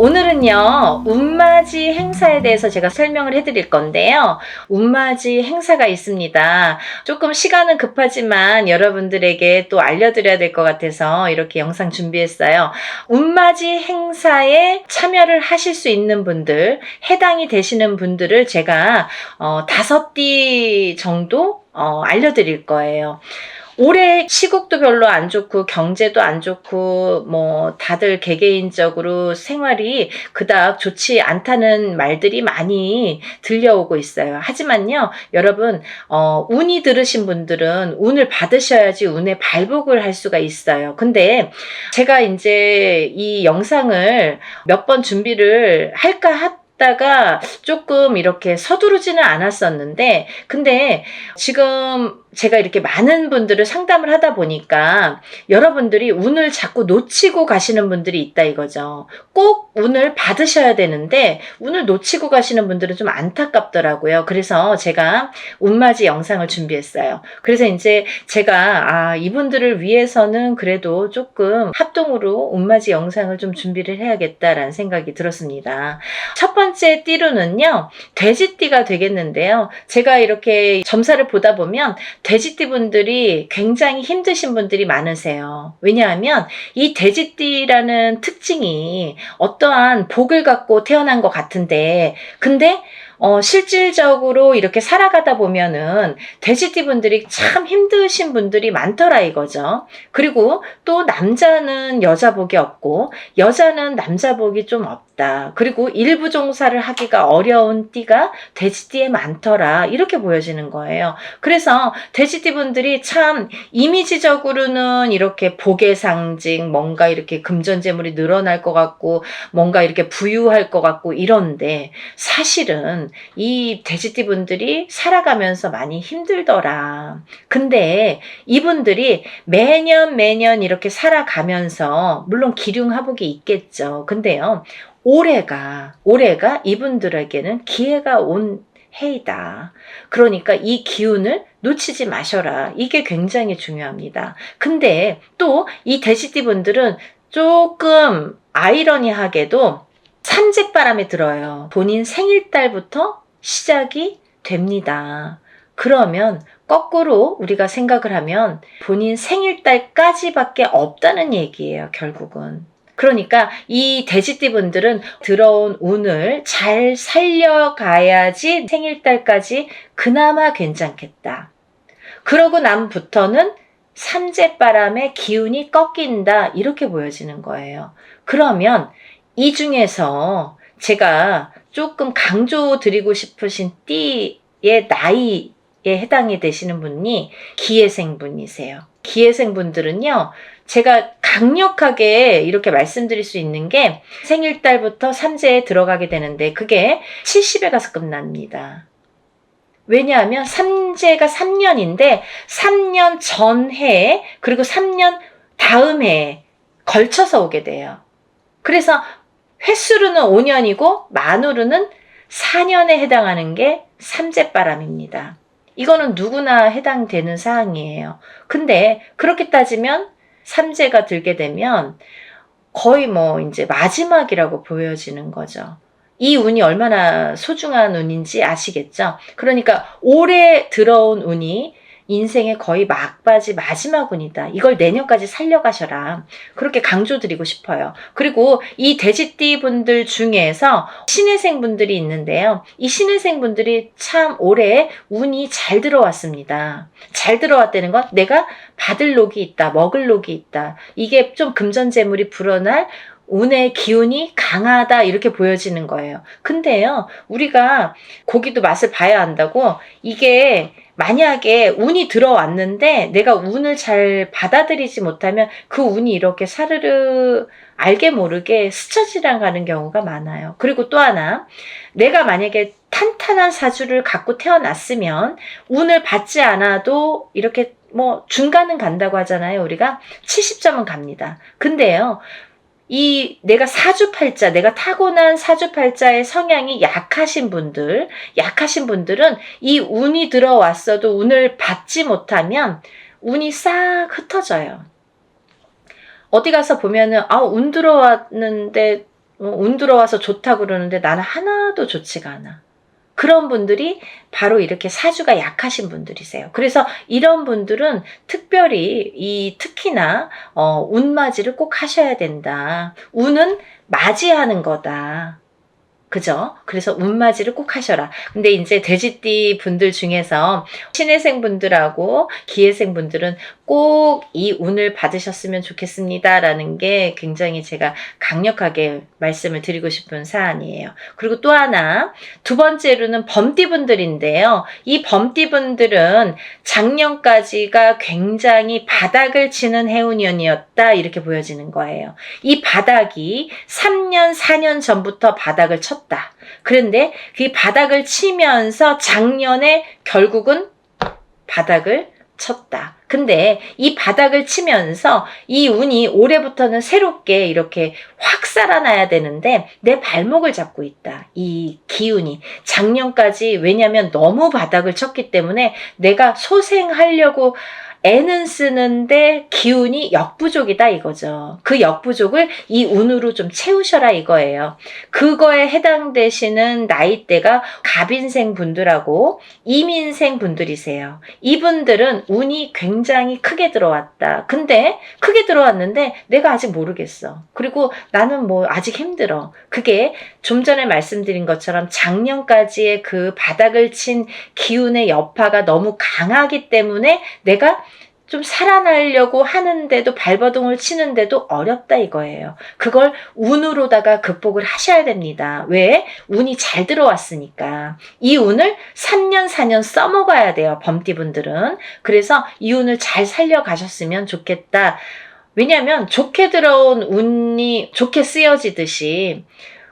오늘은요, 운맞이 행사에 대해서 제가 설명을 해드릴 건데요. 운맞이 행사가 있습니다. 조금 시간은 급하지만 여러분들에게 또 알려드려야 될 것 같아서 이렇게 영상 준비했어요. 운맞이 행사에 참여를 하실 수 있는 분들, 해당이 되시는 분들을 제가 5띠 정도 알려드릴 거예요. 올해 시국도 별로 안 좋고 경제도 안 좋고 뭐 다들 개개인적으로 생활이 그닥 좋지 않다는 말들이 많이 들려오고 있어요. 하지만요, 여러분 운이 들으신 분들은 운을 받으셔야지 운의 발복을 할 수가 있어요. 근데 제가 이제 이 영상을 몇 번 준비를 할까 하다가 조금 이렇게 서두르지는 않았었는데, 근데 지금 제가 이렇게 많은 분들을 상담을 하다 보니까 여러분들이 운을 자꾸 놓치고 가시는 분들이 있다 이거죠. 꼭 운을 받으셔야 되는데 운을 놓치고 가시는 분들은 좀 안타깝더라고요. 그래서 제가 운맞이 영상을 준비했어요. 그래서 이제 제가 이분들을 위해서는 그래도 조금 합동으로 운맞이 영상을 좀 준비를 해야겠다라는 생각이 들었습니다. 첫 번째 띠로는요, 돼지띠가 되겠는데요. 제가 이렇게 점사를 보다 보면 돼지띠 분들이 굉장히 힘드신 분들이 많으세요. 왜냐하면 이 돼지띠라는 특징이 어떠한 복을 갖고 태어난 것 같은데, 근데 실질적으로 이렇게 살아가다 보면은 돼지띠 분들이 참 힘드신 분들이 많더라 이거죠. 그리고 또 남자는 여자 복이 없고 여자는 남자 복이 좀 없다. 그리고 일부 종사를 하기가 어려운 띠가 돼지띠에 많더라. 이렇게 보여지는 거예요. 그래서 돼지띠 분들이 참 이미지적으로는 이렇게 복의 상징, 뭔가 이렇게 금전재물이 늘어날 것 같고 뭔가 이렇게 부유할 것 같고 이런데, 사실은 이 돼지띠 분들이 살아가면서 많이 힘들더라. 근데 이분들이 매년 이렇게 살아가면서 물론 기륭하복이 있겠죠. 근데요, 올해가 이분들에게는 기회가 온 해이다. 그러니까 이 기운을 놓치지 마셔라. 이게 굉장히 중요합니다. 근데 또 이 돼지띠 분들은 조금 아이러니하게도 삼재바람에 들어요. 본인 생일달부터 시작이 됩니다. 그러면 거꾸로 우리가 생각을 하면 본인 생일달까지밖에 없다는 얘기예요, 결국은. 그러니까 이 돼지띠 분들은 들어온 운을 잘 살려가야지 생일달까지 그나마 괜찮겠다. 그러고 남부터는 삼재바람의 기운이 꺾인다, 이렇게 보여지는 거예요. 그러면 이 중에서 제가 조금 강조드리고 싶으신 띠의 나이에 해당이 되시는 분이 기해생분이세요. 기해생분들은요, 제가 강력하게 이렇게 말씀드릴 수 있는 게 생일달부터 삼재에 들어가게 되는데 그게 70에 가서 끝납니다. 왜냐하면 삼재가 3년인데 3년 전 해에 그리고 3년 다음 해에 걸쳐서 오게 돼요. 그래서 횟수로는 5년이고 만으로는 4년에 해당하는 게 삼재바람입니다. 이거는 누구나 해당되는 사항이에요. 근데 그렇게 따지면 삼재가 들게 되면 거의 뭐 이제 마지막이라고 보여지는 거죠. 이 운이 얼마나 소중한 운인지 아시겠죠? 그러니까 올해 들어온 운이 인생의 거의 막바지 마지막 운이다. 이걸 내년까지 살려가셔라. 그렇게 강조드리고 싶어요. 그리고 이 돼지띠 분들 중에서 신해생 분들이 있는데요. 이 신해생 분들이 참 올해 운이 잘 들어왔습니다. 잘 들어왔다는 건 내가 받을 녹이 있다, 먹을 녹이 있다. 이게 좀 금전재물이 불어날 운의 기운이 강하다 이렇게 보여지는 거예요. 근데요, 우리가 고기도 맛을 봐야 한다고 이게 만약에 운이 들어왔는데 내가 운을 잘 받아들이지 못하면 그 운이 이렇게 사르르 알게 모르게 스쳐 지나가는 경우가 많아요. 그리고 또 하나, 내가 만약에 탄탄한 사주를 갖고 태어났으면 운을 받지 않아도 이렇게 뭐 중간은 간다고 하잖아요. 우리가 70점은 갑니다. 근데요, 내가 사주팔자, 내가 타고난 사주팔자의 성향이 약하신 분들은 이 운이 들어왔어도 운을 받지 못하면 운이 싹 흩어져요. 어디 가서 보면은, 운 들어왔는데, 운 들어와서 좋다고 그러는데 나는 하나도 좋지가 않아. 그런 분들이 바로 이렇게 사주가 약하신 분들이세요. 그래서 이런 분들은 특별히 특히나 운맞이를 꼭 하셔야 된다. 운은 맞이하는 거다. 그죠? 그래서 운맞이를 꼭 하셔라. 근데 이제 돼지띠 분들 중에서 신해생 분들하고 기해생 분들은 꼭 이 운을 받으셨으면 좋겠습니다. 라는 게 굉장히 제가 강력하게 말씀을 드리고 싶은 사안이에요. 그리고 또 하나, 두 번째로는 범띠 분들인데요. 이 범띠 분들은 작년까지가 굉장히 바닥을 치는 해운년이었다. 이렇게 보여지는 거예요. 이 바닥이 3년, 4년 전부터 바닥을 쳤다. 그런데 그 바닥을 치면서 작년에 결국은 바닥을 쳤다. 근데 이 바닥을 치면서 이 운이 올해부터는 새롭게 이렇게 확 살아나야 되는데 내 발목을 잡고 있다. 이 기운이. 작년까지 왜냐면 너무 바닥을 쳤기 때문에 내가 소생하려고 애는 쓰는데 기운이 역부족이다 이거죠. 그 역부족을 이 운으로 좀 채우셔라 이거예요. 그거에 해당되시는 나이대가 갑인생 분들하고 이민생 분들이세요. 이분들은 운이 굉장히 크게 들어왔다. 근데 크게 들어왔는데 내가 아직 모르겠어. 그리고 나는 뭐 아직 힘들어. 그게 좀 전에 말씀드린 것처럼 작년까지의 그 바닥을 친 기운의 여파가 너무 강하기 때문에 내가 좀 살아나려고 하는데도 발버둥을 치는데도 어렵다 이거예요. 그걸 운으로다가 극복을 하셔야 됩니다. 왜? 운이 잘 들어왔으니까. 이 운을 3년 4년 써먹어야 돼요. 범띠분들은. 그래서 이 운을 잘 살려가셨으면 좋겠다. 왜냐하면 좋게 들어온 운이 좋게 쓰여지듯이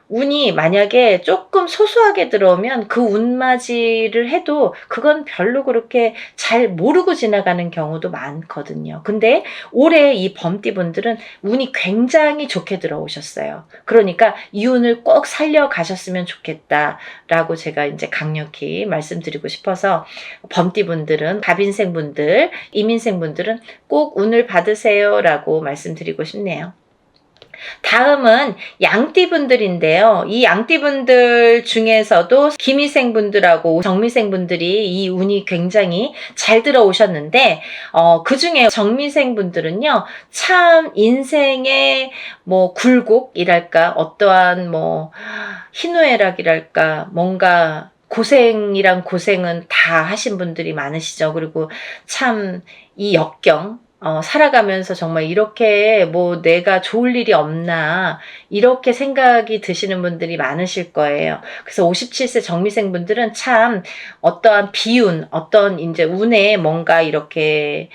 운이 만약에 조금 소소하게 들어오면 그 운맞이를 해도 그건 별로 그렇게 잘 모르고 지나가는 경우도 많거든요. 근데 올해 이 범띠분들은 운이 굉장히 좋게 들어오셨어요. 그러니까 이 운을 꼭 살려가셨으면 좋겠다라고 제가 이제 강력히 말씀드리고 싶어서 범띠분들은, 갑인생분들, 이민생분들은 꼭 운을 받으세요라고 말씀드리고 싶네요. 다음은 양띠분들인데요. 이 양띠분들 중에서도 기미생분들하고 정미생분들이 이 운이 굉장히 잘 들어오셨는데 그 중에 정미생분들은요. 참 인생의 뭐 굴곡이랄까 어떠한 뭐 희노애락이랄까 뭔가 고생이란 고생은 다 하신 분들이 많으시죠. 그리고 참 이 역경 살아가면서 정말 이렇게 뭐 내가 좋을 일이 없나 이렇게 생각이 드시는 분들이 많으실 거예요. 그래서 57세 정미생 분들은 참 어떠한 비운, 어떤 이제 운에 뭔가 이렇게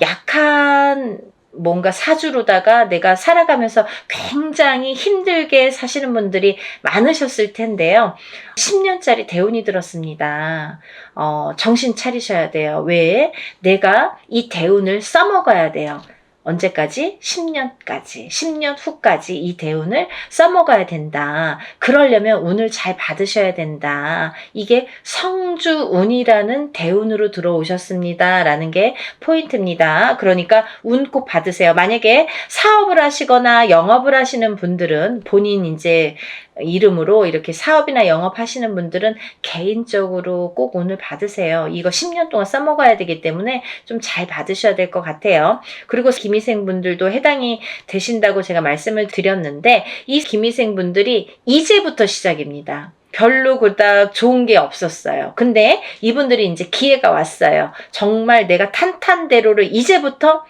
약한 뭔가 사주로다가 내가 살아가면서 굉장히 힘들게 사시는 분들이 많으셨을 텐데요. 10년짜리 대운이 들었습니다. 정신 차리셔야 돼요. 왜? 내가 이 대운을 써먹어야 돼요. 언제까지? 10년까지. 10년 후까지 이 대운을 써먹어야 된다. 그러려면 운을 잘 받으셔야 된다. 이게 성주운이라는 대운으로 들어오셨습니다. 라는 게 포인트입니다. 그러니까 운 꼭 받으세요. 만약에 사업을 하시거나 영업을 하시는 분들은 본인 이제 이름으로 이렇게 사업이나 영업하시는 분들은 개인적으로 꼭 운을 받으세요. 이거 10년 동안 써먹어야 되기 때문에 좀 잘 받으셔야 될 것 같아요. 그리고 기미생분들도 해당이 되신다고 제가 말씀을 드렸는데 이 기미생분들이 이제부터 시작입니다. 별로 그닥 좋은 게 없었어요. 근데 이분들이 이제 기회가 왔어요. 정말 내가 탄탄대로를 이제부터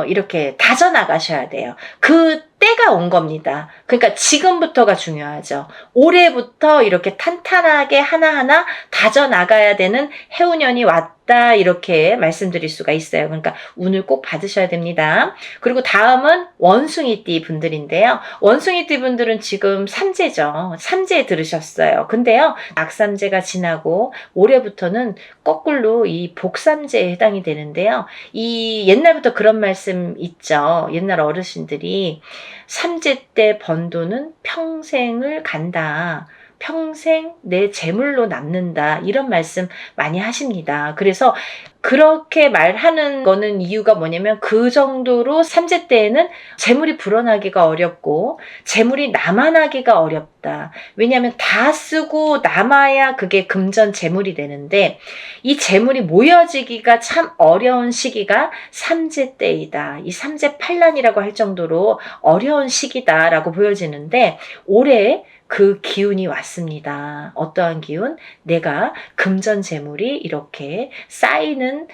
이렇게 다져나가셔야 돼요. 그 때가 온 겁니다. 그러니까 지금부터가 중요하죠. 올해부터 이렇게 탄탄하게 하나하나 다져나가야 되는 해운년이 왔다, 이렇게 말씀드릴 수가 있어요. 그러니까 운을 꼭 받으셔야 됩니다. 그리고 다음은 원숭이띠 분들인데요. 원숭이띠 분들은 지금 삼재죠. 삼재에 들으셨어요. 근데요, 악삼재가 지나고 올해부터는 거꾸로 이 복삼재에 해당이 되는데요. 이 옛날부터 그런 말씀 있죠. 옛날 어르신들이 삼재 때 번 돈은 평생을 간다. 평생 내 재물로 남는다. 이런 말씀 많이 하십니다. 그래서 그렇게 말하는 거는 이유가 뭐냐면 그 정도로 삼재 때에는 재물이 불어나기가 어렵고 재물이 남아나기가 어렵다. 왜냐하면 다 쓰고 남아야 그게 금전 재물이 되는데 이 재물이 모여지기가 참 어려운 시기가 삼재 때이다. 이 삼재 팔란이라고 할 정도로 어려운 시기다라고 보여지는데 올해 그 기운이 왔습니다. 어떠한 기운? 내가 금전 재물이 이렇게 쌓이는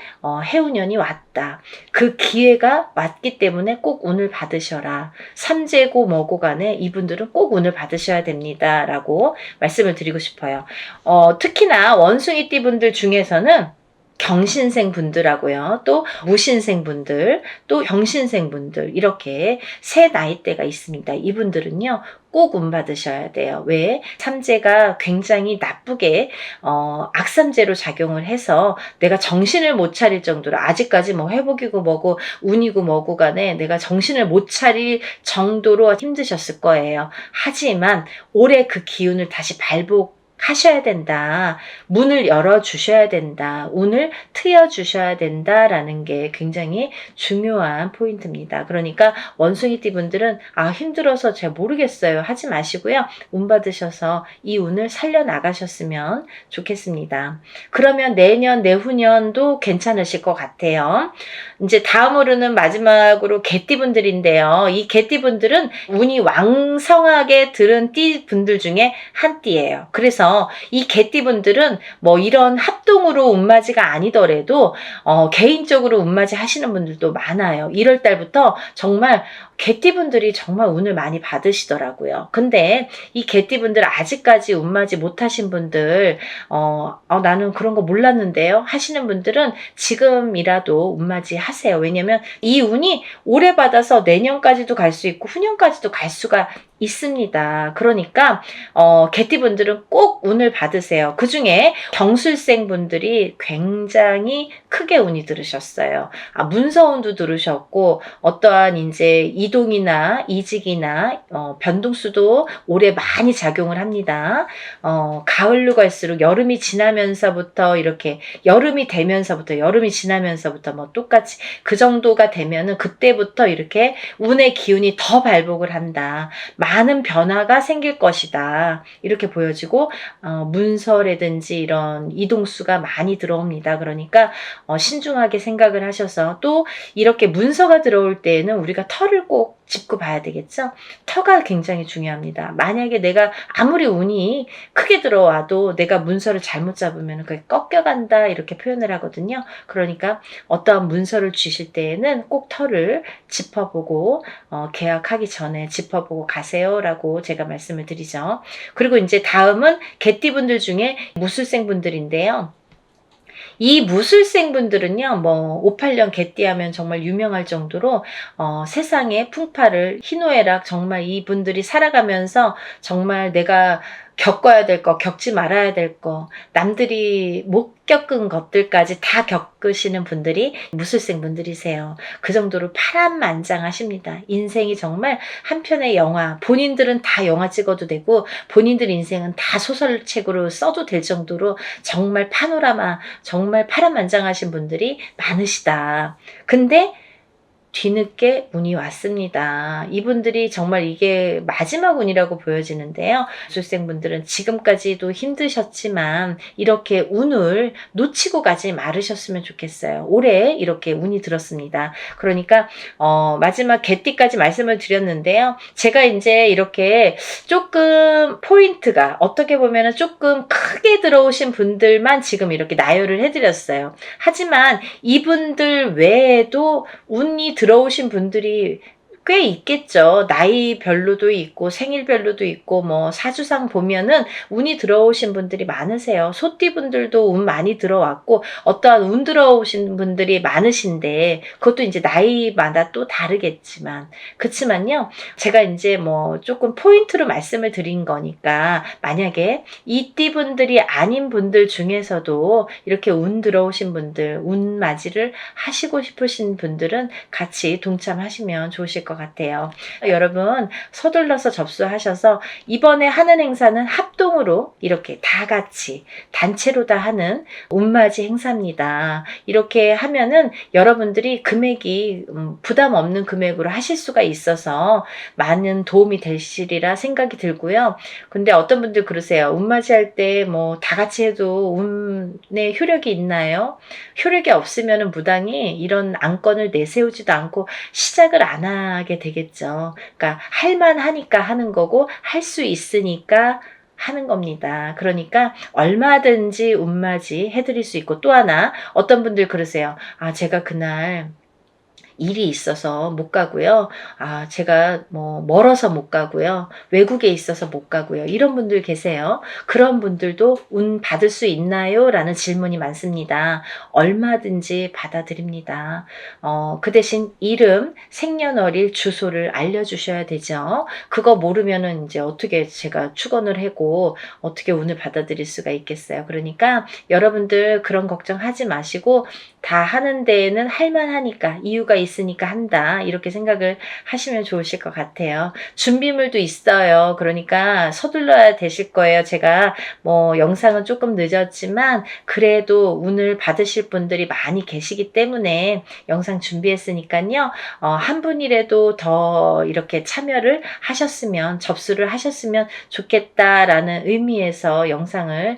해운년이 왔다. 그 기회가 왔기 때문에 꼭 운을 받으셔라. 삼재고 뭐고 간에 이분들은 꼭 운을 받으셔야 됩니다. 라고 말씀을 드리고 싶어요. 특히나 원숭이띠 분들 중에서는 경신생 분들하고요. 또 무신생 분들, 또 병신생 분들, 이렇게 세 나이대가 있습니다. 이분들은요, 꼭 운 받으셔야 돼요. 왜? 삼재가 굉장히 나쁘게 악삼재로 작용을 해서 내가 정신을 못 차릴 정도로, 아직까지 뭐 회복이고 뭐고 운이고 뭐고 간에 내가 정신을 못 차릴 정도로 힘드셨을 거예요. 하지만 올해 그 기운을 다시 하셔야 된다. 문을 열어주셔야 된다. 운을 트여주셔야 된다라는 게 굉장히 중요한 포인트입니다. 그러니까 원숭이띠 분들은 힘들어서 잘 모르겠어요. 하지 마시고요. 운 받으셔서 이 운을 살려나가셨으면 좋겠습니다. 그러면 내년, 내후년도 괜찮으실 것 같아요. 이제 다음으로는 마지막으로 개띠 분들인데요. 이 개띠 분들은 운이 왕성하게 들은 띠 분들 중에 한 띠예요. 그래서 이 개띠분들은 뭐 이런 합동으로 운맞이가 아니더라도 개인적으로 운맞이 하시는 분들도 많아요. 1월 달부터 정말 개띠분들이 정말 운을 많이 받으시더라고요. 근데 이 개띠분들 아직까지 운맞이 못하신 분들 나는 그런 거 몰랐는데요 하시는 분들은 지금이라도 운맞이 하세요. 왜냐면 이 운이 올해 받아서 내년까지도 갈 수 있고 후년까지도 갈 수가 있습니다. 그러니까 개띠분들은 꼭 운을 받으세요. 그 중에 경술생 분들이 굉장히 크게 운이 들으셨어요. 문서운도 들으셨고 어떠한 이제 이동이나 이직이나 변동수도 올해 많이 작용을 합니다. 가을로 갈수록 여름이 지나면서부터 이렇게 여름이 지나면서부터 뭐 똑같이 그 정도가 되면은 그때부터 이렇게 운의 기운이 더 발복을 한다. 많은 변화가 생길 것이다. 이렇게 보여지고 문서라든지 이런 이동수가 많이 들어옵니다. 그러니까 신중하게 생각을 하셔서 또 이렇게 문서가 들어올 때에는 우리가 터를 꼭 짚고 봐야 되겠죠? 터가 굉장히 중요합니다. 만약에 내가 아무리 운이 크게 들어와도 내가 문서를 잘못 잡으면 그게 꺾여간다 이렇게 표현을 하거든요. 그러니까 어떠한 문서를 주실 때에는 꼭 터를 짚어보고 계약하기 전에 짚어보고 가세요라고 제가 말씀을 드리죠. 그리고 이제 다음은 개띠분들 중에 무술생 분들인데요. 이 무술생 분들은요, 뭐 58년 개띠하면 정말 유명할 정도로 세상의 풍파를 희노애락 정말 이분들이 살아가면서 정말 내가 겪어야 될 거, 겪지 말아야 될 거, 남들이 못 겪은 것들까지 다 겪으시는 분들이 무술생 분들이세요. 그 정도로 파란만장하십니다. 인생이 정말 한 편의 영화, 본인들은 다 영화 찍어도 되고 본인들 인생은 다 소설책으로 써도 될 정도로 정말 파노라마, 정말 파란만장하신 분들이 많으시다. 근데 뒤늦게 운이 왔습니다. 이분들이 정말 이게 마지막 운이라고 보여지는데요. 수생분들은 지금까지도 힘드셨지만 이렇게 운을 놓치고 가지 말으셨으면 좋겠어요. 올해 이렇게 운이 들었습니다. 그러니까 마지막 개띠까지 말씀을 드렸는데요. 제가 이제 이렇게 조금 포인트가 어떻게 보면 조금 크게 들어오신 분들만 지금 이렇게 나열을 해드렸어요. 하지만 이분들 외에도 운이 들어오신 분들이 꽤 있겠죠. 나이별로도 있고 생일별로도 있고 뭐 사주상 보면은 운이 들어오신 분들이 많으세요. 소띠분들도 운 많이 들어왔고 어떠한 운 들어오신 분들이 많으신데 그것도 이제 나이마다 또 다르겠지만 그치만요. 제가 이제 뭐 조금 포인트로 말씀을 드린 거니까 만약에 이 띠분들이 아닌 분들 중에서도 이렇게 운 들어오신 분들, 운 맞이를 하시고 싶으신 분들은 같이 동참하시면 좋으실 것 같아요. 여러분 서둘러서 접수하셔서 이번에 하는 행사는 합동으로 이렇게 다 같이 단체로 다 하는 운맞이 행사입니다. 이렇게 하면은 여러분들이 금액이 부담 없는 금액으로 하실 수가 있어서 많은 도움이 되시리라 생각이 들고요. 근데 어떤 분들 그러세요. 운맞이 할 때 뭐 다 같이 해도 운에 효력이 있나요? 효력이 없으면 무당이 이런 안건을 내세우지도 않고 시작을 안 하게 되겠죠. 그러니까 할만하니까 하는 거고 할 수 있으니까 하는 겁니다. 그러니까 얼마든지 운맞이 해드릴 수 있고 또 하나 어떤 분들 그러세요. 아 제가 그날 일이 있어서 못 가고요. 아, 제가 뭐 멀어서 못 가고요. 외국에 있어서 못 가고요. 이런 분들 계세요. 그런 분들도 운 받을 수 있나요? 라는 질문이 많습니다. 얼마든지 받아드립니다. 그 대신 이름, 생년월일, 주소를 알려주셔야 되죠. 그거 모르면은 이제 어떻게 제가 축원을 하고 어떻게 운을 받아들일 수가 있겠어요. 그러니까 여러분들 그런 걱정하지 마시고 다 하는 데에는 할만하니까 이유가 있으니까 한다 이렇게 생각을 하시면 좋으실 것 같아요. 준비물도 있어요. 그러니까 서둘러야 되실 거예요. 제가 뭐 영상은 조금 늦었지만 그래도 운을 받으실 분들이 많이 계시기 때문에 영상 준비했으니까요. 한 분이라도 더 이렇게 참여를 하셨으면 접수를 하셨으면 좋겠다라는 의미에서 영상을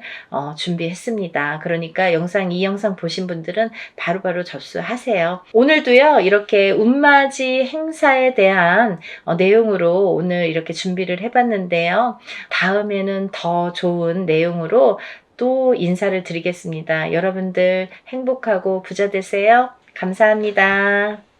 준비했습니다. 그러니까 이 영상 보신 분들은 바로바로 접수하세요. 오늘도요 이렇게 운맞이 행사에 대한 내용으로 오늘 이렇게 준비를 해봤는데요. 다음에는 더 좋은 내용으로 또 인사를 드리겠습니다. 여러분들 행복하고 부자 되세요. 감사합니다.